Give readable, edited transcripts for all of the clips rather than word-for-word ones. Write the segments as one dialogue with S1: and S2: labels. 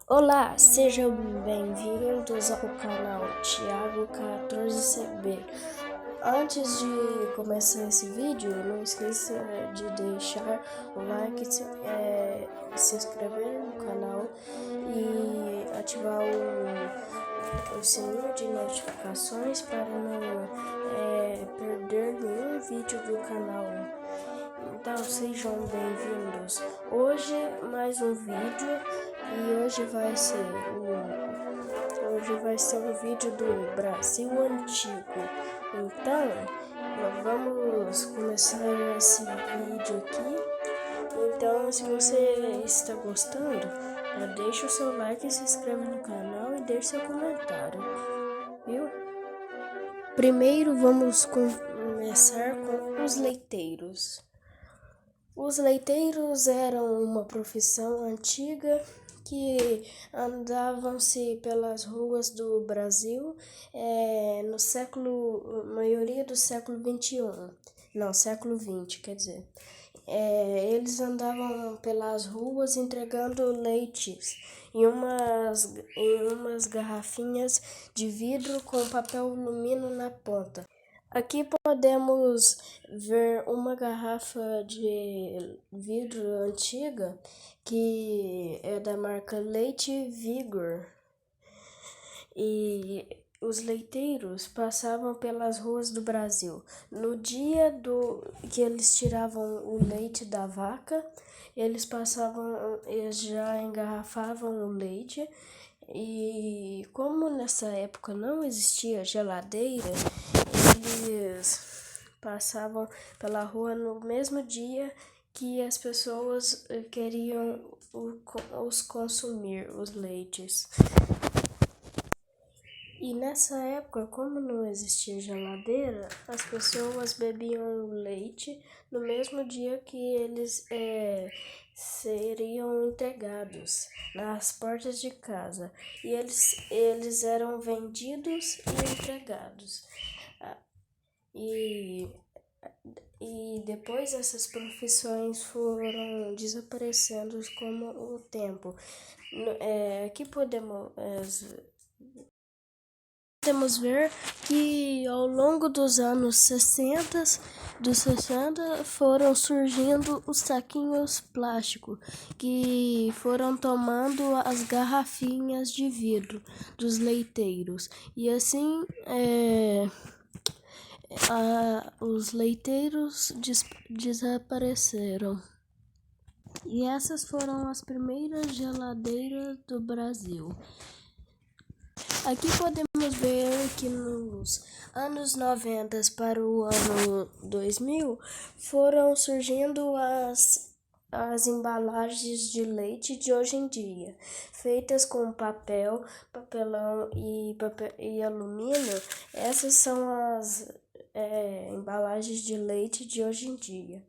S1: Olá, sejam bem-vindos ao canal Thiago 14CB. Antes de começar esse vídeo, não esqueça de deixar o like, se inscrever no canal e ativar o sininho de notificações para não perder nenhum vídeo do canal. Então sejam bem-vindos. Hoje mais um vídeo e hoje vai ser um vídeo do Brasil Antigo. Então vamos começar esse vídeo aqui. Então se você está gostando, deixa o seu like, se inscreve no canal e deixe seu comentário, viu? Primeiro vamos começar com os leiteiros. Os leiteiros eram uma profissão antiga que andavam-se pelas ruas do Brasil maioria do século século XX, quer dizer. Eles andavam pelas ruas entregando leites em umas garrafinhas de vidro com papel alumínio na ponta. Aqui podemos ver uma garrafa de vidro antiga que é da marca Leite Vigor. E os leiteiros passavam pelas ruas do Brasil. No dia que eles tiravam o leite da vaca, eles já engarrafavam o leite. E como nessa época não existia geladeira, eles passavam pela rua no mesmo dia que as pessoas queriam os consumir, os leites. E nessa época, como não existia geladeira, as pessoas bebiam leite no mesmo dia que eles seriam entregados nas portas de casa. E eles eram vendidos e entregados. E depois essas profissões foram desaparecendo com o tempo. Aqui podemos ver que ao longo dos anos 60 foram surgindo os saquinhos plásticos que foram tomando as garrafinhas de vidro dos leiteiros. E assim os leiteiros desapareceram. E essas foram as primeiras geladeiras do Brasil. Aqui podemos ver que nos anos 90 para o ano 2000 foram surgindo as embalagens de leite de hoje em dia, feitas com papelão e alumínio. Essas são as embalagens de leite de hoje em dia.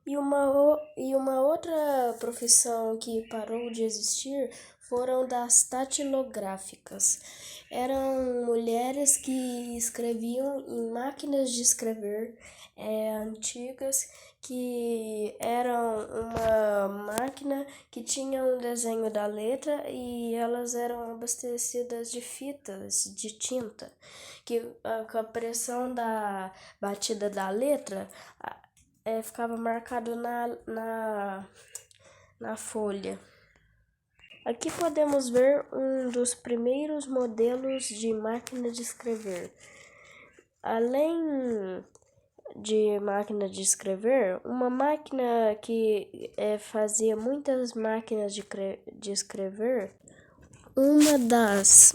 S1: E uma outra profissão que parou de existir foram das datilográficas. Eram mulheres que escreviam em máquinas de escrever antigas, que eram uma máquina que tinha um desenho da letra e elas eram abastecidas de fitas de tinta, que com a pressão da batida da letra ficava marcado na folha. Aqui podemos ver um dos primeiros modelos de máquina de escrever. Além de máquina de escrever, uma máquina que fazia muitas máquinas de escrever, uma das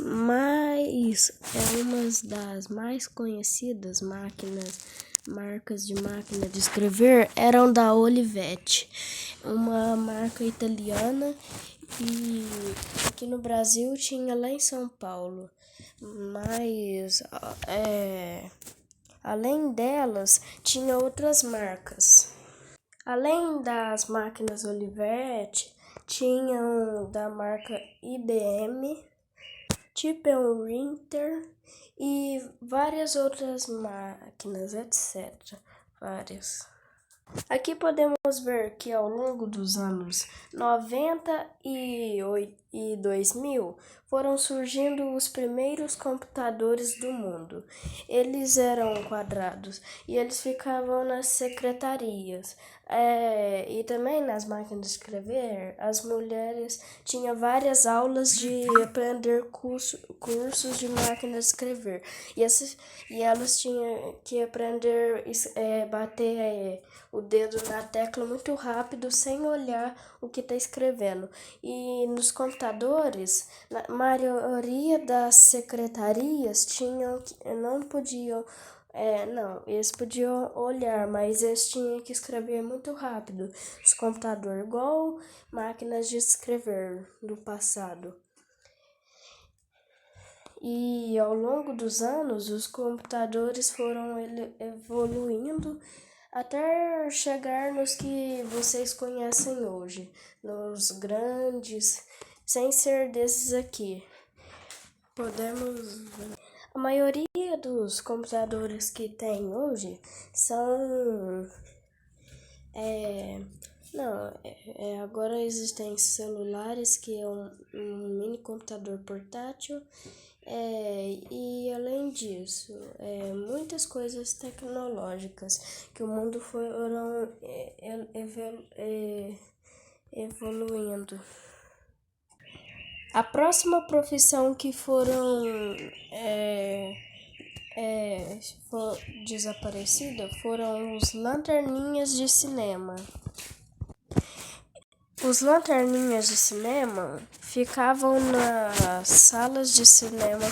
S1: mais conhecidas marcas de máquina de escrever eram da Olivetti, uma marca italiana, e aqui no Brasil tinha lá em São Paulo. Mas além delas, tinha outras marcas. Além das máquinas Olivetti, tinham da marca IBM, Tipper e várias outras máquinas, etc. Várias. Aqui podemos ver que ao longo dos anos 90 e 2000 foram surgindo os primeiros computadores do mundo. Eles eram quadrados e eles ficavam nas secretarias. E também nas máquinas de escrever, as mulheres tinham várias aulas de aprender cursos de máquina de escrever. E elas tinham que aprender bater o dedo na tecla muito rápido, sem olhar o que está escrevendo. E nos computadores, na maioria das secretarias não podiam. Não, eles podiam olhar, mas eles tinham que escrever muito rápido. Os computadores, igual máquinas de escrever do passado. E ao longo dos anos, os computadores foram evoluindo até chegar nos que vocês conhecem hoje, nos grandes, sem ser desses aqui. Podemos. A maioria dos computadores que tem hoje são. Não, agora existem celulares que é um mini computador portátil. E além disso, muitas coisas tecnológicas que o mundo foram evoluindo. A próxima profissão que desaparecida foram os lanterninhas de cinema. Os lanterninhas de cinema ficavam nas salas de cinema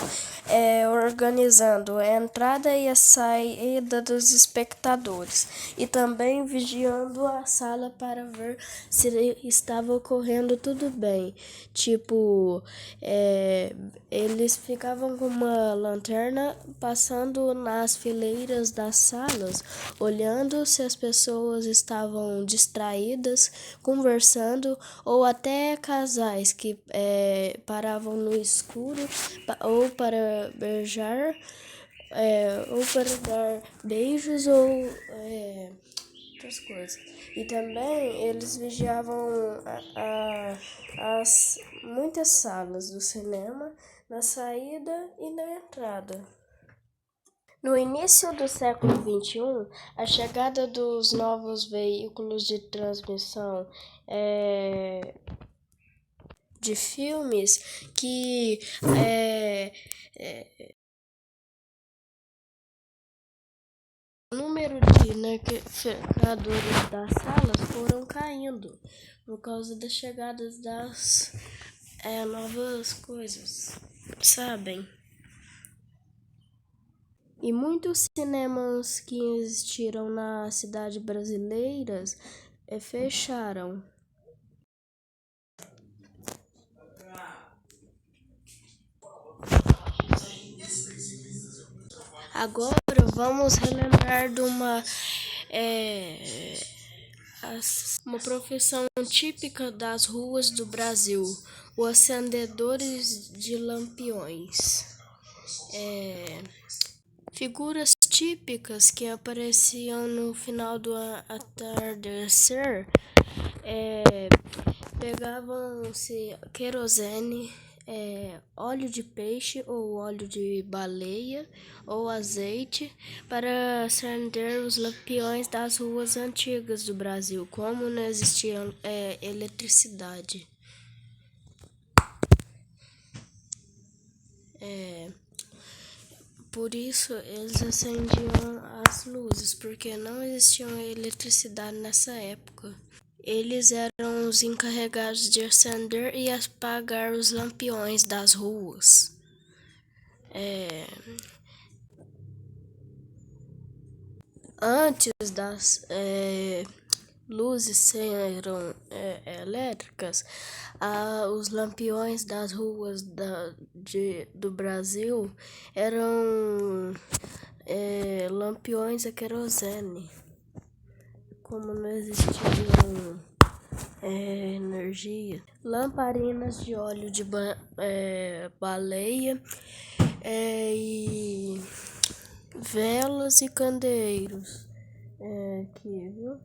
S1: organizando a entrada e a saída dos espectadores e também vigiando a sala para ver se estava ocorrendo tudo bem. Tipo, eles ficavam com uma lanterna passando nas fileiras das salas, olhando se as pessoas estavam distraídas, conversando, ou até casais que paravam no escuro ou para beijar, ou para dar beijos ou outras coisas. E também eles vigiavam as muitas salas do cinema, na saída e na entrada. No início do século XXI, a chegada dos novos veículos de transmissão de filmes que o número de navegadores das salas foram caindo por causa das chegadas das novas coisas, sabem? E muitos cinemas que existiram nas cidades brasileiras fecharam. Agora vamos relembrar de uma profissão típica das ruas do Brasil, os acendedores de lampiões. Figuras típicas que apareciam no final do atardecer pegavam-se querosene, óleo de peixe ou óleo de baleia ou azeite para acender os lampiões das ruas antigas do Brasil, como não existia eletricidade. Por isso eles acendiam as luzes, porque não existia eletricidade nessa época. Eles eram os encarregados de acender e apagar os lampiões das ruas. Antes das luzes serem elétricas, os lampiões das ruas do Brasil eram lampiões a querosene. Como não existiam energia, lamparinas de óleo de baleia e velas e candeeiros aqui, viu?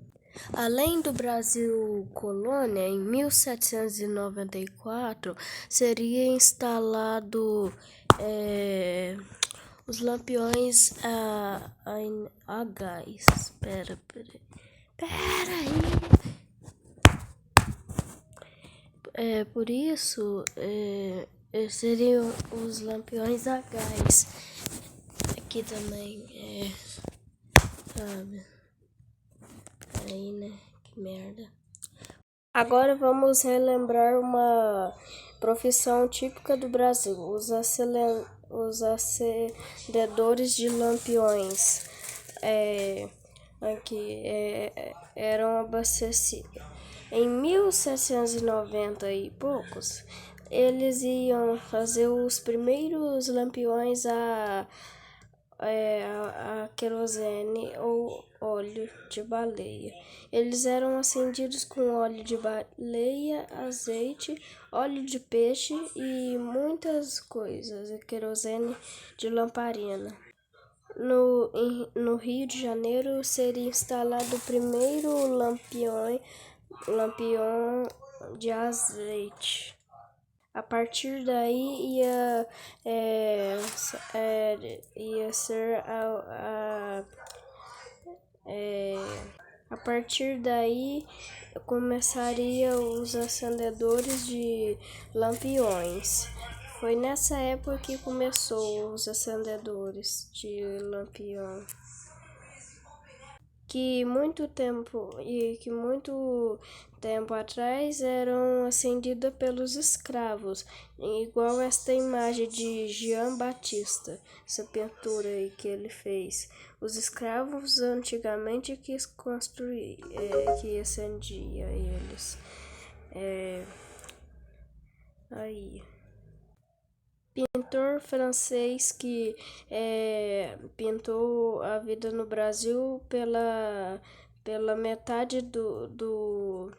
S1: Além do Brasil colônia, em 1794 seria instalado os lampiões a gás. Pera aí. Por isso, seriam os lampiões a gás. Aqui também, sabe? Aí, né? Que merda. Agora vamos relembrar uma profissão típica do Brasil: os acendedores de lampiões. Eram abastecidos. Em 1790 e poucos, eles iam fazer os primeiros lampiões a querosene ou óleo de baleia. Eles eram acendidos com óleo de baleia, azeite, óleo de peixe e muitas coisas, querosene de lamparina. No Rio de Janeiro seria instalado o primeiro lampião de azeite. A partir daí ia ser a partir daí começaria os acendedores de lampiões. Foi nessa época que começou os acendedores de lampião. Que muito tempo atrás eram acendidas pelos escravos, igual esta imagem de Jean Batista, essa pintura aí que ele fez. Os escravos antigamente quis construir, que acendia eles. Aí. Pintor francês que pintou a vida no Brasil pela metade do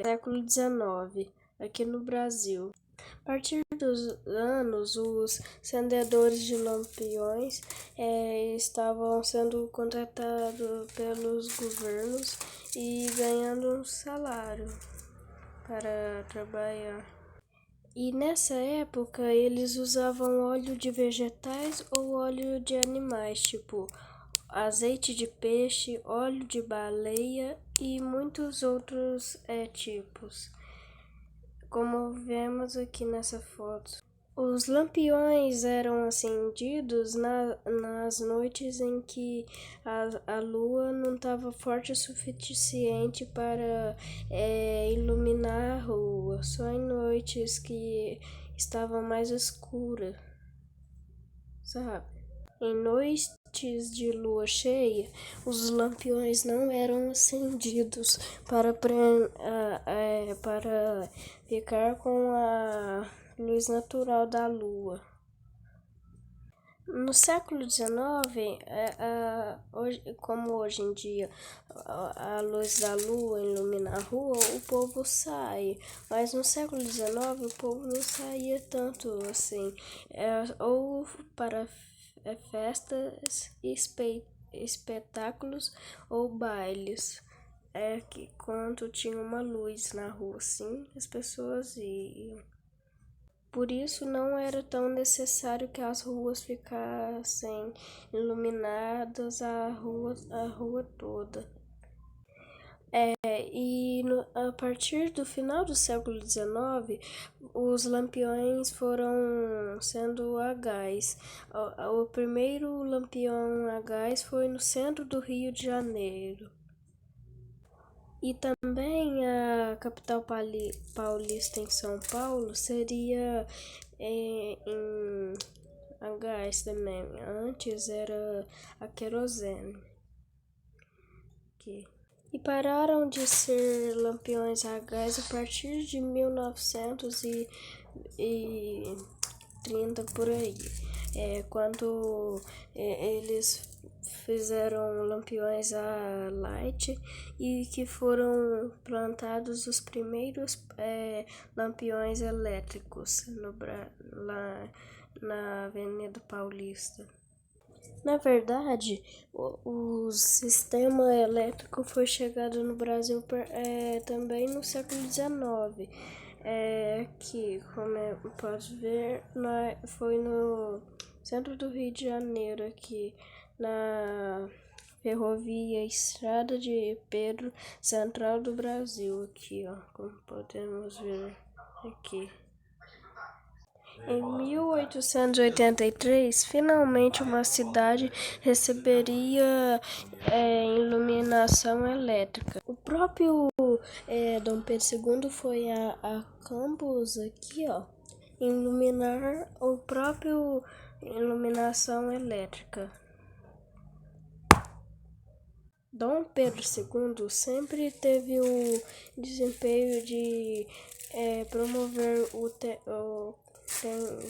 S1: século XIX, aqui no Brasil. A partir dos anos, os acendedores de lampiões estavam sendo contratados pelos governos e ganhando um salário para trabalhar. E nessa época eles usavam óleo de vegetais ou óleo de animais, tipo azeite de peixe, óleo de baleia e muitos outros tipos, como vemos aqui nessa foto. Os lampiões eram acendidos nas noites em que a lua não estava forte o suficiente para iluminar a rua, só em noites que estava mais escura, sabe? Em noites de lua cheia, os lampiões não eram acendidos para ficar com a luz natural da lua. No século XIX, como hoje em dia a luz da lua ilumina a rua, o povo sai. Mas no século XIX o povo não saía tanto assim, ou para festas, espetáculos ou bailes. Que quando tinha uma luz na rua, assim, as pessoas iam. Por isso não era tão necessário que as ruas ficassem iluminadas a rua toda. A partir do final do século XIX, os lampiões foram sendo a gás. O primeiro lampião a gás foi no centro do Rio de Janeiro. E também a capital paulista em São Paulo seria em a gás também. Antes era a querosene. E pararam de ser lampiões a gás a partir de 1930 por aí. Quando eles fizeram lampiões a light e que foram plantados os primeiros lampiões elétricos lá na Avenida Paulista. Na verdade, o sistema elétrico foi chegado no Brasil também no século XIX. Que, como pode ver, foi no centro do Rio de Janeiro, aqui na ferrovia Estrada de Pedro, central do Brasil, aqui, ó, como podemos ver aqui. Em 1883, finalmente uma cidade receberia iluminação elétrica. O próprio Dom Pedro II foi a Campos aqui, ó, iluminar o próprio iluminação elétrica. Dom Pedro II sempre teve o desempenho de promover o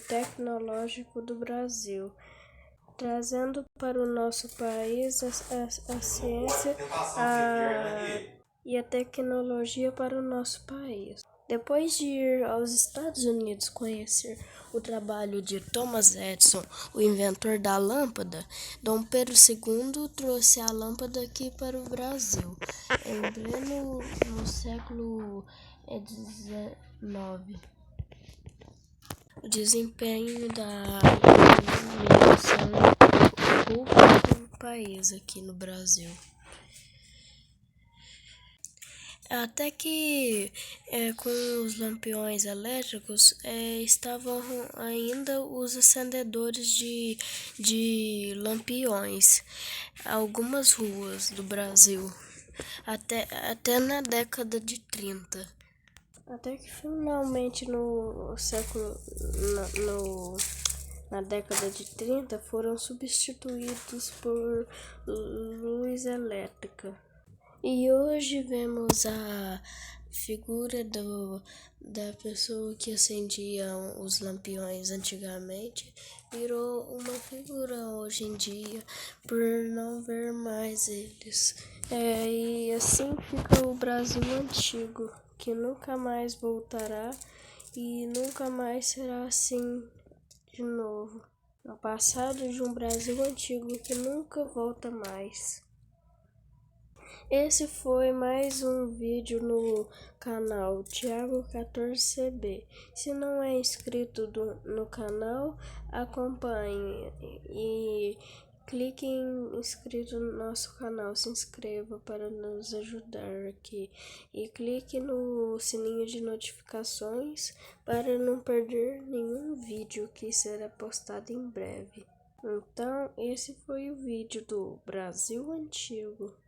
S1: tecnológico do Brasil, trazendo para o nosso país a ciência e a tecnologia para o nosso país. Depois de ir aos Estados Unidos conhecer o trabalho de Thomas Edison, o inventor da lâmpada, Dom Pedro II trouxe a lâmpada aqui para o Brasil, em pleno no século XIX. O desempenho da iluminação pública do país aqui no Brasil. Até que com os lampiões elétricos estavam ainda os acendedores de lampiões, algumas ruas do Brasil, até na década de 30. Até que finalmente na década de 30 foram substituídos por luz elétrica. E hoje vemos a figura da pessoa que acendia os lampiões antigamente, virou uma figura hoje em dia, por não ver mais eles. E assim fica o Brasil antigo, que nunca mais voltará e nunca mais será assim de novo. O passado de um Brasil antigo que nunca volta mais. Esse foi mais um vídeo no canal Thiago 14CB. Se não é inscrito no canal, acompanhe e clique em inscrito no nosso canal. Se inscreva para nos ajudar aqui. E clique no sininho de notificações para não perder nenhum vídeo que será postado em breve. Então, esse foi o vídeo do Brasil Antigo.